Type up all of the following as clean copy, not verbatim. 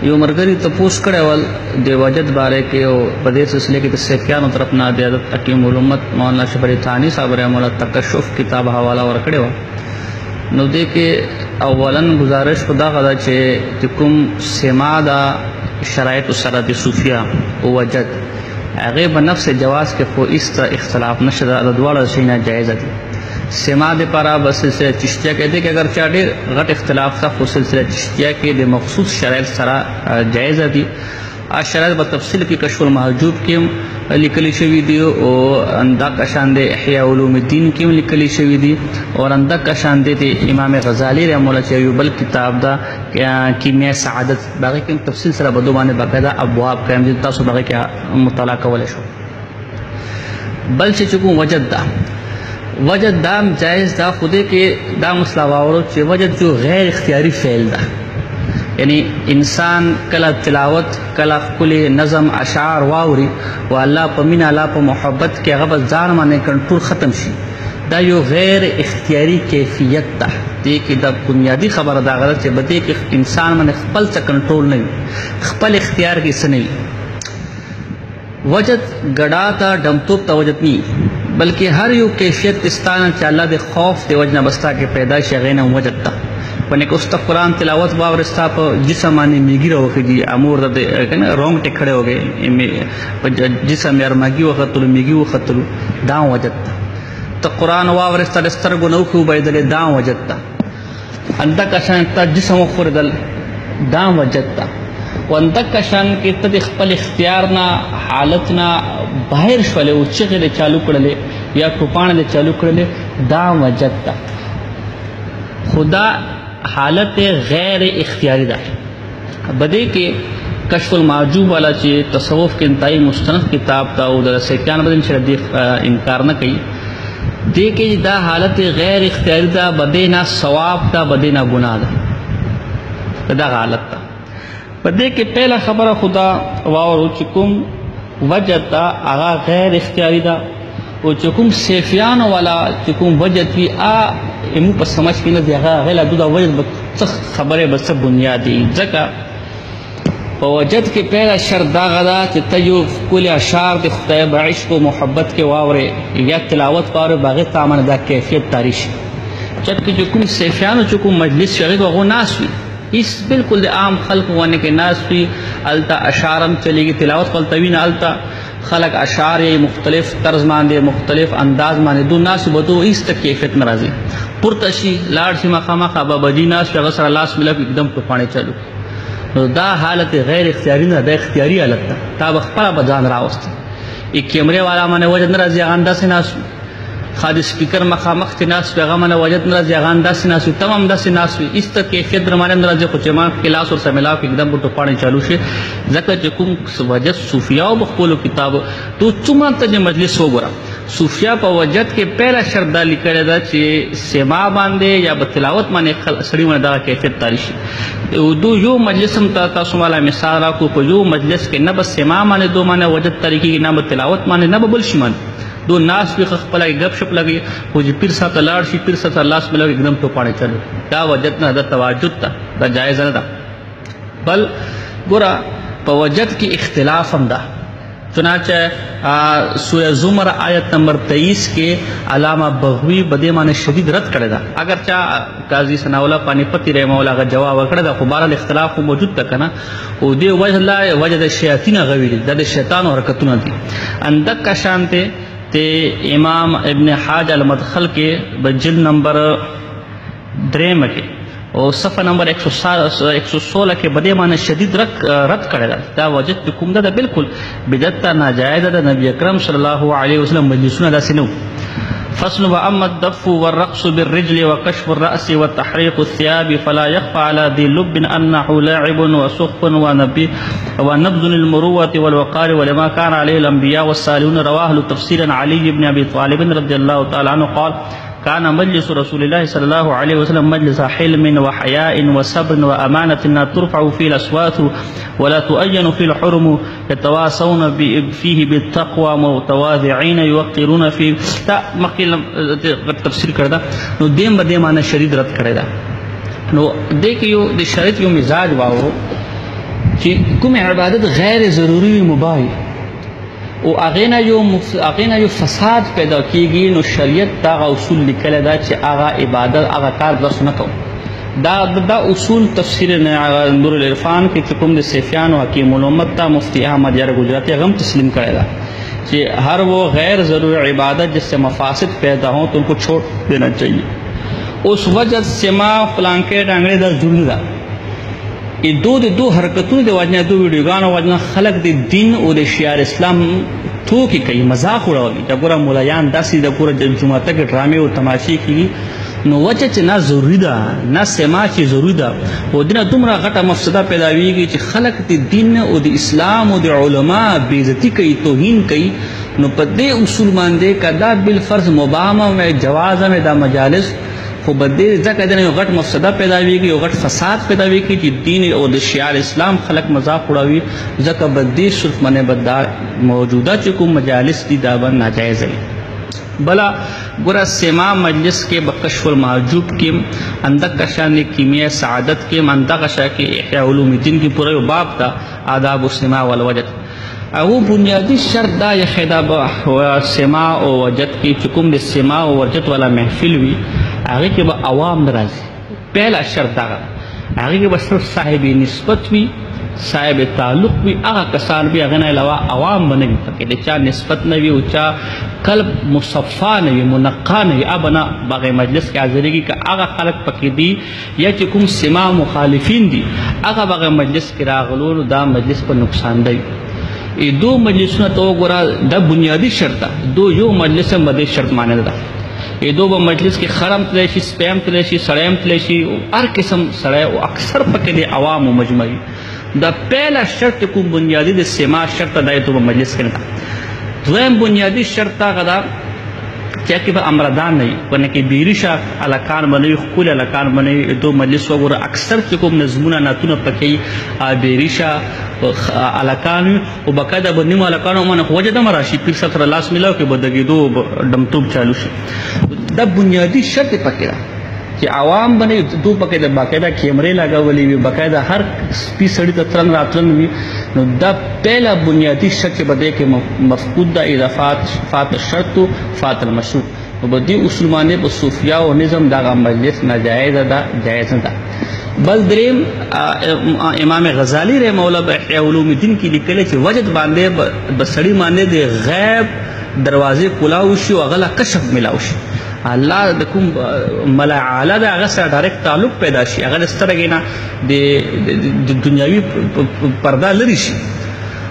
یو مرګري تپوس کړول د وجد باره کې او په دې سلسله کې د سفیانو طرف نه د حکیم علومت مولانا اشرف علي ثاني صاحب رحمه الله تکشف کتاب حواله ورکړی و. نو دې کې اولن گزارش خدا غدا چې کوم سما دا شرایط سره د صوفیا او وجد هغه په نفس جواز کې خو است اختلاف نشته د دواړو شیونه جایز دي. سما د پارا بس سلسله چشتیه کې دي چې اگر چا ډېر غټ اختلاف تا خو سلسله چشتیه کې د مخصوص شرایط سره جایز دي. شرایط په تفصیل کې کشف المحجوب کې لیکل شوی دی او اندا کشان د احیاء علوم الدین کې لیکل شوی دی او اندا کشان د امام غزالی رحمه الله چې یو بل کتاب دا کیمیا سعادت باقي کې تفصیل سره بده باندې باقاعده ابواب قائم دي تاسو باقي کې مطالعه کولای شو. بل چې کوم وجد دا وجد دام جائز دا خوده کې دا مسله واورو چې وجد جو غیر اختیاری فعل ده، یعنی انسان کله تلاوت کله خپل نظم اشعار واوري او الله په مینا الله په محبت کې هغه ځان باندې کنټرول ختم شي، دا یو غیر اختیاری کیفیت ده. دې کې د بنیادی خبره دا غلط چې بده کې انسان باندې خپل څه کنټرول نه وي، خپل اختیار کې څه نه وي. وجد ګډا تا ډمتوب ته وجد نه بلکې هر یو کیفیت استانه چې الله د خوف د وجنه بستا کې پیدا شي غینه وجد تا ونه کو است قرآن تلاوت باورستا په جسمانی میګی راوخی دي امور د کنه رونګ ټکړه وګي په جسم یار ماګي وختلو میګي وختلو دا وجد ته قرآن واورستا د سترګو نو خو بيدل دا وجد تا انده کشان ته جسم خوردل دا وجد تا وانده کشان کې ته خپل اختیار نه حالت نه بهر شولې او چغې چالو کړلې یا ټوپانه چالو کړلې دا وجد تا. خدا حالت غیر اختیاری ده. بده کې کشف المحجوب والا چې تصوف کې انتهائی مستند کتاب تا او د سیکان بدن شردی انکار نه کوي، دې کې دا حالت غیر اختیاری ده، بده نه ثواب ده بده نه ګناه ده، دا حالت ده. بده کې پہلا خبره خدا واورو چې کوم وجد تا هغه غیر اختیاری ده او چې کوم سیفیان والا چې کوم وجد وی امو په سمجھ کې نه دی هغه غلا دوه وجد څه خبره بس بنیادی ځکه په وجد کې پہلا شرط دا غدا چې تجو کل اشعار د خدای بعشق او محبت کې واوري یا تلاوت پاره باغ تامن دا کیفیت تاریخ چې کوم سیفیان چې کوم مجلس شغل وغو ناس وی اس بالکل د عام خلق ونه کې ناس وی التا اشعارم چلیږي تلاوت قلتوین التا خلق اشعار مختلف طرز باندې مختلف انداز باندې دو ناس بدو اس تک کیفیت ناراضي پرتشي لاړ شي مخامه خبا بدی ناس هغه سره لاس ملک एकदम طوفانه چلو. نو دا حالت غیر اختیاری نه د اختیاری حالت ده. تا بخپله بدان راوست یک کیمرې والا باندې وجد ناراضي غاندا سي ناس خالص سپیکر مخامخ ته ناس پیغام نه وجد ناراضي غاندا سي ناس تمام داسې ناس اس تک کیفیت درمانه ناراضي خو چې ما کلاس ور سره ملاو एकदम طوفانه چالو شي. ځکه چې کوم وجد صوفیا او بخپل کتاب تو څومره ته مجلس وګوره صوفیا په وجد کې پہلا شرط دا لیکل دا چې سما باندې یا بتلاوت باندې سړی باندې دا کیفیت تاریخ دو یو مجلس هم تاسو مالا مثال راکو په یو مجلس کې نه بس سما باندې دو باندې وجد طریقې نه بتلاوت باندې نه بل شي باندې دو ناس به خپل غب شپ لګي خو چې پیر سات لاړ شي پیر سات الله سم لګي एकदम ټوپانه چلو دا وجد نه دا تواجد دا جایز نه ده. بل ګورا په وجد کې اختلاف هم ده. چنانچہ سورہ زمر آیت نمبر 23 کے علامہ بغوی بدے معنی شدید رد کرے دا. اگر چا قاضی ثناءاللہ پانی پتی رحمہ اللہ کا جواب کرے دا خو بہرحال اختلاف موجود تک نا او دے وجہ اللہ وجہ د شیاطین غویل دا شیطان حرکتونه دي. اندک کا شانتے تے امام ابن حاج المدخل کے جلد نمبر 3 کے اور صفحہ نمبر 116 کے بدے معنی شدید رد کرے گا. دا وجد کوم دا بالکل بدعت ناجائز دا. نبی اکرم صلی اللہ علیہ وسلم مجلسونه دا سنو فصل واما الدف والرقص بالرجل وكشف الراس وتحريق الثياب فلا يخفى على ذي لب انه لاعب وسخف ونبذ المروءه والوقار ولما كان عليه الانبياء والصالحون. رواه تفسيرا علي بن ابي طالب رضي الله تعالى عنه قال كان مجلس رسول الله صلى الله عليه وسلم مجلس حلم وحياء وصبر وأمانة لا ترفع فيه الأصوات ولا تؤين فيه الحرم يتواصون فيه بالتقوى متواضعين يوقرون فيه تا مخکې تفسیر کړه نو دیم به دې معنی شدید رد کړی دا نو دې کې یو د شریعت یو مزاج واو چې کوم عبادت غیر ضروری مباح او هغه نه یو فساد پیدا کیږي نو شریعت دا اصول لیکل دا چې هغه عبادت هغه کار بس نه کوو دا اصول تفسیر نور العرفان کې چې کوم د سیفیان او حکیم الامت تا مفتی احمد یار گجراتی غم تسلیم کړی دا کہ ہر وہ غیر ضروری عبادت جس سے مفاسد پیدا ہوں تو ان کو چھوڑ دینا چاہیے. اس وجہ سما فلانکے ڈانگڑے دا ضروری دا یہ دو حرکتوں دے وجہ دو ویڈیوگانو وجہ خلق دے دین اور دے شعار اسلام تو کی کئی مذاق اڑاوی دا پورا مولایان داسی دا پورا جمعہ تک ڈرامے اور تماشی کی نو وجہ چ نہ ضروری دا نہ سما چ ضروری دا او دینه تمرا غټه مفسده پیدا ویږي چې خلق دې دین او د اسلام او د علماء بے عزتی کوي توهین کوي نو په دې اصول باندې کدا بالفرض مباحه او جواز میں دا مجالس خو بده ځکه دنه یو غټ مفسده پیدا ویږي یو غټ فساد پیدا ویږي چې دین او د شعار اسلام خلق مذاق اڑاوي ځکه بده صرف منه بدار موجوده چې کوم مجالس دي دا باندې ناجائز دي. بلا گرا سما مجلس کے بکشف المحجوب کے اندک کشان کیمیا سعادت کے منتا کشا کے احیاء علوم الدین کی پورے باب تھا آداب السما والوجد او بنیادی شرط دا یا خداب سما و وجد کی چکم دے سما و وجد والا محفل ہوئی آگے کے با عوام نرازی پہلا شرط دا آگے کے با صرف صاحب نسبت ہوئی صاحب تعلق بھی آغا کسان بھی اغنى علاوہ عوام بنوی پکے دے چاہ نسبت نوی و چاہ قلب مصفا نوی منقا نوی ابنا باغ مجلس کے حاضری کی کہ آغا خلق پکے دی یا چکم سما مخالفین دی آغا باغ مجلس کی راغلون دا مجلس پر نقصان دی. دو مجلسوں تو گورا دا بنیادی شرط دو یو مجلس مدی شرط مانے دا دو مجلس کے خرم تلیشی سپیم تلیشی سڑیم تلیشی ہر قسم سڑے و اکثر پکے دے عوام و مجمعی دا پہلا شرط کو بنیادی دے سما شرط دائے تو مجلس کرنا دویم بنیادی شرط غدا کیا کہ امردان نہیں ورنہ کہ بیریشا علاقان بنوی خکول علاقان بنوی دو مجلس وغیرہ اکثر چکم نظمونہ ناتونہ پکی بیریشا علاقان و باقاعدہ بنیم علاقان امانا وجہ دا مراشی پیر ساتھ راس ملاو کہ بدگی دو دمتوب چالو شی دا بنیادی شرط پکی دا کہ عوام بنے دو باقاعدہ باقاعدہ کیمرے لگا ولی بھی باقاعدہ ہر پی سڑی ترن راترن بھی نو دا پہلا بنیادی شرط بدے کہ مفقود دا اضافات فات الشرط فات المشروط بدی اسلمانے با صوفیاء و نظم دا مجلس ناجائز دا جائز دا. بل دریم امام غزالی رحمہ اللہ احیاء علوم الدین کی لکلے چھ وجد باندے بسڑی مانے دے غیب دروازے کلاوشی و اغلا کشف ملاوشی اللہ دکم ملا اعلی دا اغا سر ڈائریکٹ تعلق پیدا شی اغا دسترگینا دنیاوی پردہ لری شی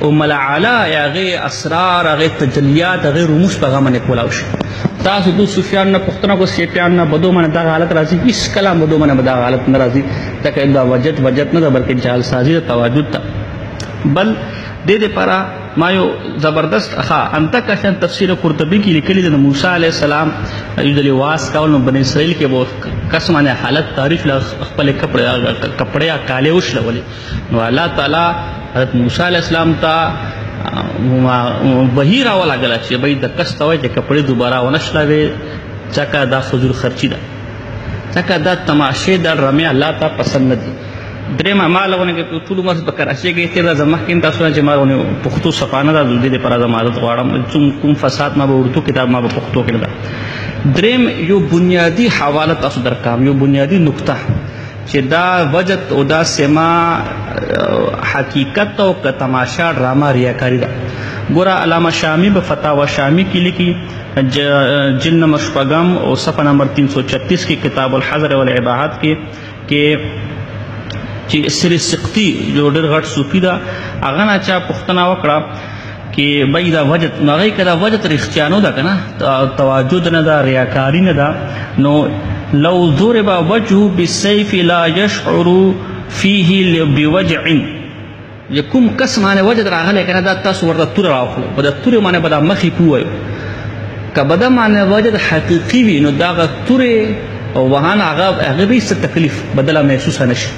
و ملا اعلی اغا اسرار اغا تجلیات اغا رموش پاگا من کولاو شی تاسو دو صوفیان نا پختنا کو سیپیان نا بدو من دا حالت رازی اس کلام بدو من دا حالت نرازی تاکہ دا وجد نہ دا بلکہ جہل سازی دا تواجد تا. بل دے پارا مایو زبردست انتا کشان تفسیر قرطبی کی لکلی دے موسیٰ علیہ السلام یودلی واس کول بنی اسرائیل کے وہ قسمانے حالت تعریف لخپل کپڑے کالے وش لولی نو اللہ تعالی حضرت موسیٰ علیہ السلام تا وحی راولا گلا چی بھئی دا کستا ہوئے چی کپڑے دوبارہ ونشلاوے چکا دا فضول خرچی دا چکا دا تماشے دا رمی اللہ تا پسند دی دریم اعمال ونه کې ټول عمر په کراچۍ کې تیر ځم مخکې تاسو چې ما ونه پښتو صفانه د دې لپاره زمادت غواړم کوم فساد ما به اردو کتاب ما به پښتو کې دا دریم یو بنیادی حواله تاسو درکام یو بنیادی نقطه چې دا وجد او دا سما حقیقت او تماشا ډراما ریاکاری دا ګوره علامه شامی په فتاوا شامی کې لیکي جلد نمبر 8 او صفحه نمبر 336 کی کتاب الحذر والعباحات کې چې سر سقطی جو ډېر غټ صوفي دا هغه نه چا پوښتنه وکړه چې بای دا وجد نو هغه کدا وجد رښتیانو ده کنه تواجد نه دا ریاکاری نه دا نو لو ضرب وجهه بالسيف لا يشعر فيه بوجع یکم کس معنی وجد راغله کنه دا تاسو ورته تور راوخلو په دا تور معنی به دا مخې کوی کبدا معنی وجد حقیقي وي نو دا تور او وهان هغه به څه تکلیف بدله محسوس نشي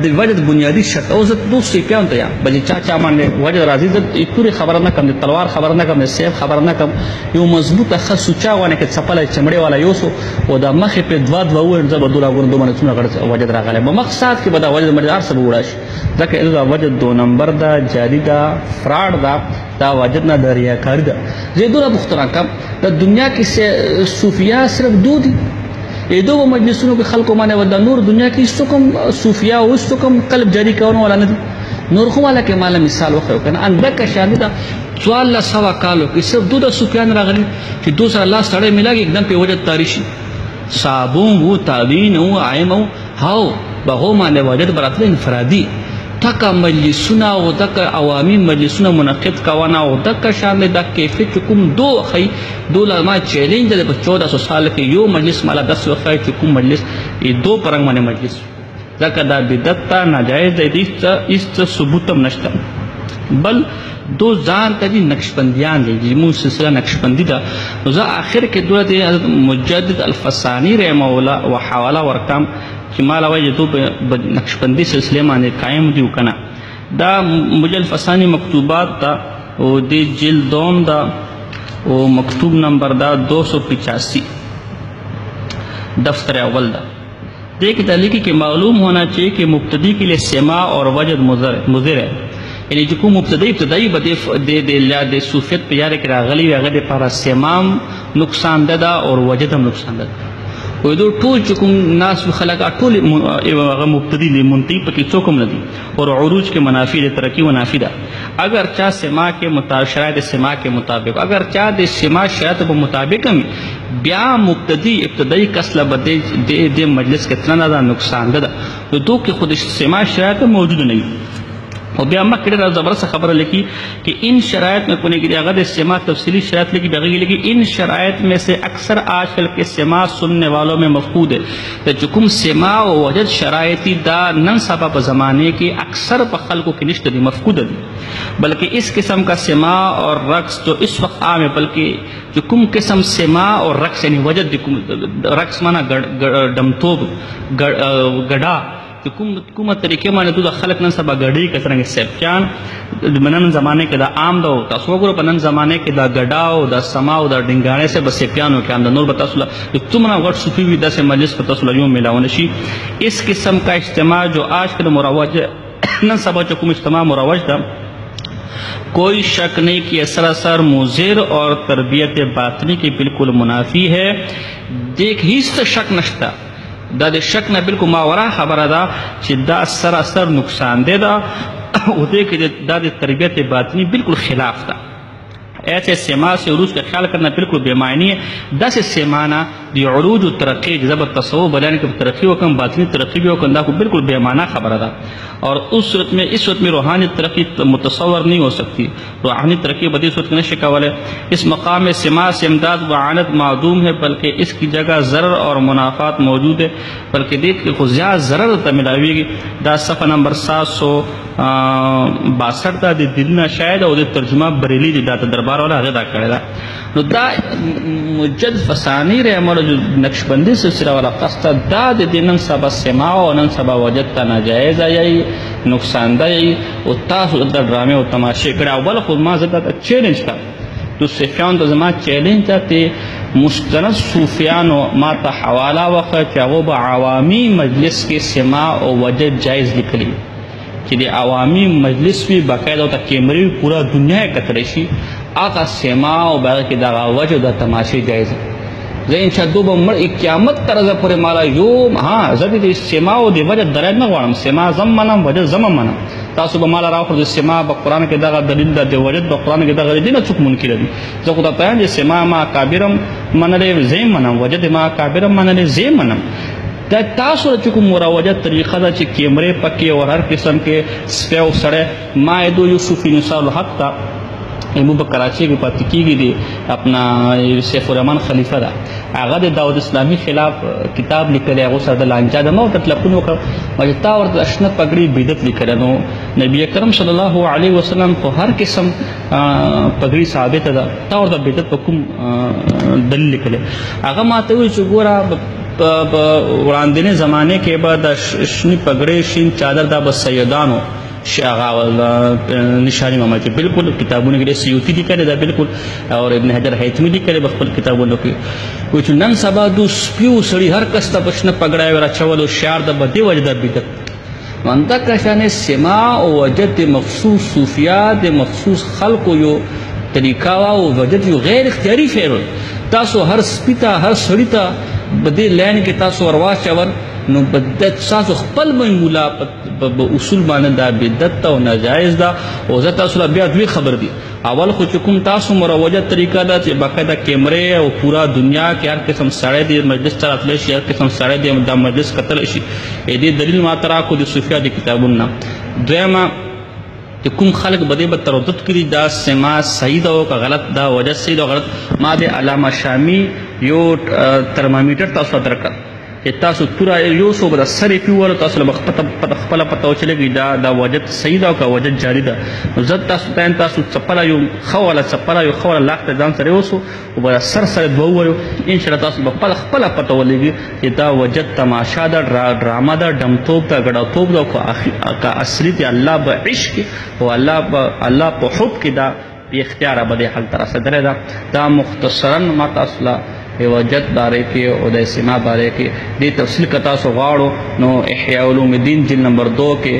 د وجد بنیادی شرط او زه دوست پیان ته یم بلې چا باندې وجد راځي زه تورې خبره نه کوم د تلوار خبره نه کوم د سیف خبره نه کوم یو مضبوطه ښه سوچا غوانې کې څپلی چمړې والا یوسو او د مخې پرې دوه وویل زه به دوله ګورم دو باندې څومره غټ وجد راغلی به مخ سات کې به دا وجد باندې هر څه به وړه شي ځکه دا وجد 2 نمبر ده جعلي ده فراډ ده دا وجد نه د ریاکاري ده زه دوله پوښتنه کوم د دنیا کې صوفیا صرف دو دي دو مجلسونو کې خلکو باندې ودا نور دنیا کې هیڅ کوم صوفیا او هیڅ کوم قلب جاری کول ولا نه دي نور خو مالا کې مالا مثال وخو کنه اندک شان ده 1400 کالو کې صرف دو د صوفیان راغلي چې دو سره الله سره ملاږي एकदम په وجد تاریخي صابون وو تابین وو عایم وو هاو به باندې وجد براتله انفرادي تکا مجلسونه او تکا عوامي مجلسونه منعقد کوانا او تکا شان د کیفیت کوم دو خي دوله ما چیلنج د 1400 سال کې یو مجلس مالا 10 وخت چې کوم مجلس دو پرنګ باندې مجلس ځکه دا بدعت ناجایز دی هیڅ ثبوت هم نشته بل دو ځان ته دي نقشبندیان دي مو سلسله نقشبندی ده نو زه اخر کې دوله د حضرت مجدد الفسانی رحمه الله وحواله ورکم چې مال وایي دو نقشبندی سلسله باندې قائم دي وکنه دا مجدد الفسانی مکتوبات دا او د جلد دوم دا او مکتوب نمبر دا 285 دفتر اول دا دیکھ تعلیقی کہ معلوم ہونا چاہیے کہ مبتدی کے لیے سماع اور وجد مضر ہے یعنی جو کو ابتدائی د صوفیت په یاره کې راغلي هغه د لپاره سمام نقصان ده او وجد هم نقصان ده و دو ټول چې کوم ناس خلک ټول هغه مبتدی دي منتهی پکې څوک هم نه دي اور عروج کې منافع ده ترقی منافع ده اگر چا سماع کے مطابق شرائط سماع کے مطابق اگر چا د سماع شرائط په مطابق هم بیا ابتدائی کس لبدے دے مجلس کے اتنا زیادہ نقصان ده تو دو کې خود سماع شرائط موجود نہیں اور بیا مکہ ډېره زبردست خبره لکھی کہ ان شرائط میں کونے کی اگر سماع تفصیلی شرائط لکھی بغیر لکھی ان شرائط میں سے اکثر آج کل کے سماع سننے والوں میں مفقود ہے تو چکم سماع و وجد شرائطی دا نن سبا په زمانے کی اکثر په خلقوں کی نشته دی مفقود دی بلکہ اس قسم کا سماع اور رقص جو اس وقت عام ہے بلکہ جو کم قسم سماع اور رقص یعنی وجد رقص مانا ډمتوب گڑا کومه طریقې باندې د خلک نن سبا ګډي کترنګ سپچان د نن زمانه کې دا عام ده تاسو وګورئ په نن زمانه کې دا ګډا او دا سما او دا ډنګاڼه سے بس سپیانو کې هم د نور بتاسو تمنا غټ صوفي وي داسې مجلس په تاسو یو ملاونه شي اس قسم کا اجتماع جو آج کل مروج نن سبا جو کوم اجتماع مروج ده کوئی شک نہیں کہ سراسر مضر اور تربیت باطنی کی بالکل منافی ہے دیکھ هیڅ شک نشتا دا د شک نه بالکل ماورا خبره ده چې دا سراسر نقصان ده او دې کې دا د تربیت باطنی بالکل خلاف ده ایسے سماع سے عروج کا خیال کرنا بالکل بے معنی ہے دس سمانا دی عروج و ترقی جب تصوف بیان کی ترقی وکم باطنی ترقی بھی وکم دا کو بالکل بے معنی خبر دا اور اس صورت میں روحانی ترقی متصور نہیں ہو سکتی روحانی ترقی بدی صورت میں شکاول ہے اس مقام میں سماع سے امداد و اعانت معدوم ہے بلکہ اس کی جگہ ضرر اور منافعات موجود ہے بلکہ دیکھ کے خود زیادہ ضرر تا ملاوی گی دا صفحہ نمبر 762 دا دی دلنا شاید او دی ترجمہ بریلی دی دا دربار والا هغه دا کړی دا نو دا مجدد فسانی رحمه الله جو نقشبندی سلسله والا قصد دا د نن سبا سماع او نن سبا وجد ته ناجایز ای نقصان ده او تاسو د ډرامې او تماشې کړه او بل خو ما زده چیلنج کا تو صوفیان ته زما چیلنج ته مستند صوفیانو ما ته حواله وکړه چې هغه به عوامي مجلس کې سماع او وجد جایز لیکلی چې د عوامي مجلس وی باقاعده او کیمرې پورا دنیا کتلی شي آقا سماع او باقی کې دغه وجه د تماشې جایز زه ان شاء الله به قیامت ترځه پورې مالا یوم ها زه د سماع او د وجه درایت نه غواړم سماع زم منم وجه زم منم تاسو به مالا راوخورئ د سماع په قرآن کې دغه دلیل ده د وجه په قرآن کې دغه دلیل څوک منکر دي زه خو ته وایم چې سماع ما کابرم منلې زه منم وجه ما کابرم منلې زه منم دا تاسو چې کوم مروجه طریقه ده چې کیمرې پکې او هر قسم کې سپیو سړی ما دو یوسف نصار الحق تا ایمو په کراچۍ کې پاتې کېږي دی اپنا سیف الرحمن خلیفه ده هغه د داود اسلامي خلاف کتاب لیکلی هغو سره د لانجه ده ما ورته تلقون وکړ چې تا ورته اشنه پګړۍ بدعت لیکلی نو نبی اکرم صلی الله علیه وسلم خو هر قسم پګړۍ ثابته ده تا ورته بدعت په کوم دلیل لیکلی هغه ما ته وویل چې ګوره وړاندینې زمانه کې به د شنې پګړې شین چادر دا به سیدانو نشانی محمد چې بالکل کتابونه کې سیوطي لیکلي دا بالکل اور ابن حجر هیثمی لیکلي په خپل کتابونو کې وایي چې نن سبا د سپیو سړي هر کس ته په شنه پګړی ورچولو شعار د بدې وجه د بدعت منطقه شان سماع او وجد مخصوص صوفیات مخصوص خلق یو طریقہ او وجد یو غیر اختیاري فعل تاسو هر سپیتا هر سړی ته بدې لین کې تاسو ورواچول نو بدعت تاسو خپل مولا په اصول باندې دا بدعت او ناجایز ده او زه تاسو بیا دوی خبر دي اول خو چې کوم تاسو مروجه طریقه ده چې باقاعده کیمرې او پورا دنیا کې هر قسم سړی دی مجلس ته راتلی شي هر قسم سړی دی دا مجلس کتلی شي دې دلیل ما ته راکړو د صوفیا د کتابونو دویمه چې کوم خلق بده به تردد کړي دا سما صحیح ده او که غلط ده وجه صحیح ده او غلط ما د علامه شامی یو ترمامیټر تاسو درکړ چې تاسو پورا یو څو به د سرې پیول تاسو له خپله پته وچلېږي دا وجد صحیح ده او که وجد جاري ده نو زه تاسو ته تاسو څپله یو ښه واله لاک ته ځان سره یوسو او به سر سره دوه ووایو انشاءالله تاسو به خپله پته ولګي چې دا وجد تماشا ده ډرامه ده ډمتوب ده ګډوتوب ده او که اصلي دی الله به عشق او الله په حب کې دا بې اختیاره به دې حل ته رسېدلی ده دا مختصرا ما تاسو له وجد بارے کې او د سما بارے کې دې تفصیل که تاسو غواړو نو احیاء علوم الدین جلد نمبر 2 کې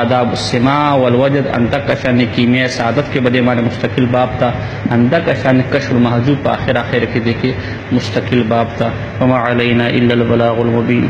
آداب السماع والوجد اندک شان کیمیاء سعادت کې بده باندې مستقل باب تا اندک شان کشف المحجوب په اخر کې دې کې مستقل باب تا وما علینا الا البلاغ المبین.